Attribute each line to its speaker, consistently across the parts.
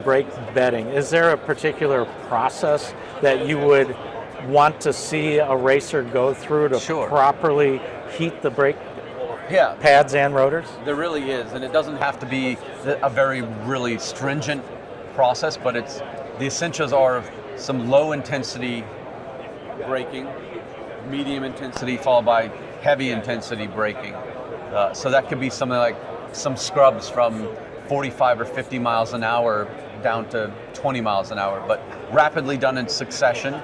Speaker 1: brake bedding, is there a particular process that you would want to see a racer go through to
Speaker 2: Sure.
Speaker 1: properly heat the brake
Speaker 2: Yeah,
Speaker 1: pads and rotors?
Speaker 2: there really is, and it doesn't have to be a very really stringent process, but the essentials are some low intensity braking, medium intensity followed by heavy intensity braking. So that could be something like some scrubs from 45 or 50 miles an hour down to 20 miles an hour, but rapidly done in succession,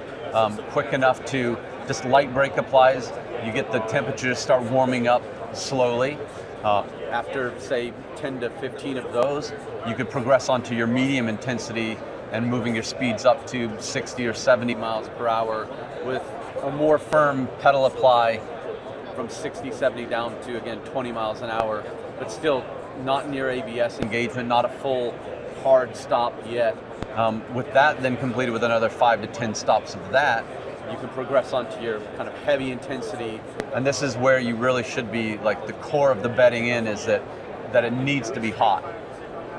Speaker 2: quick enough to just light brake applies. You get the temperature to start warming up slowly. After, say, 10 to 15 of those, you could progress onto your medium intensity and moving your speeds up to 60 or 70 miles per hour with a more firm pedal apply from 60, 70 down to, again, 20 miles an hour, but still not near ABS engagement, not a full hard stop yet. With that then completed with another 5 to 10 stops of that, you can progress onto your kind of heavy intensity. And this is where you really should be, like the core of the bedding in is that it needs to be hot.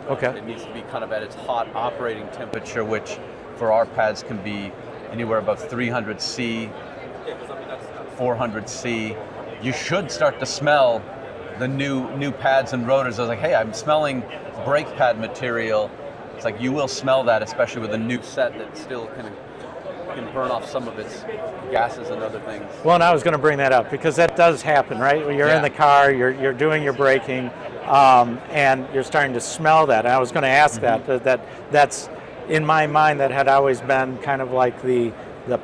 Speaker 1: Okay.
Speaker 2: It needs to be kind of at its hot operating temperature, which for our pads can be anywhere above 300 C, 400 C. You should start to smell the new pads and rotors. I was like, hey, I'm smelling brake pad material. It's like you will smell that, especially with a new set that still can burn off some of its gases and other things.
Speaker 1: Well, and I was going to bring that up because that does happen, right? When you're in the car, you're doing your braking, and you're starting to smell that. And I was going to ask that's in my mind that had always been kind of like the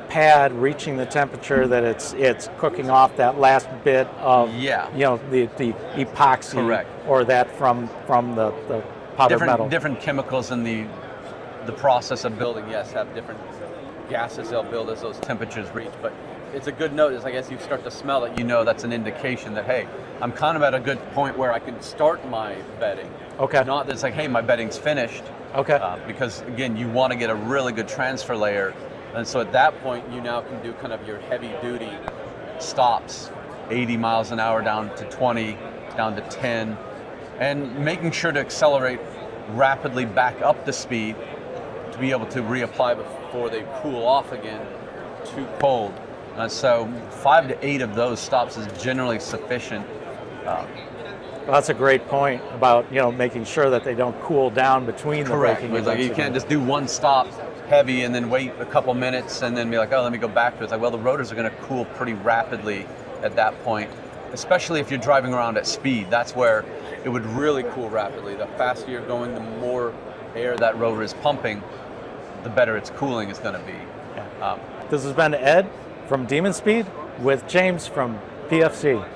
Speaker 1: pad reaching the temperature that it's cooking off that last bit of the epoxy.
Speaker 2: Correct.
Speaker 1: Or that from the powdered metal.
Speaker 2: Different chemicals in the process of building, yes, have different gases they'll build as those temperatures reach. But it's a good note, is I guess you start to smell it, that's an indication that, hey, I'm kind of at a good point where I can start my bedding.
Speaker 1: Okay.
Speaker 2: Not that it's like, hey, my bedding's finished.
Speaker 1: Okay.
Speaker 2: Because again, you want to get a really good transfer layer. And so at that point, you now can do kind of your heavy duty stops, 80 miles an hour down to 20, down to 10, and making sure to accelerate rapidly back up the speed to be able to reapply before they cool off again, too cold. So 5 to 8 of those stops is generally sufficient.
Speaker 1: Well, that's a great point about making sure that they don't cool down between the braking.
Speaker 2: Correct. Like you can't just do one stop heavy and then wait a couple minutes and then be like, oh, let me go back to it. It's like, well, the rotors are going to cool pretty rapidly at that point, especially if you're driving around at speed. That's where it would really cool rapidly. The faster you're going, the more air that rotor is pumping, the better its cooling is going to be.
Speaker 1: Yeah. This has been Ed from Demon Speed with James from PFC.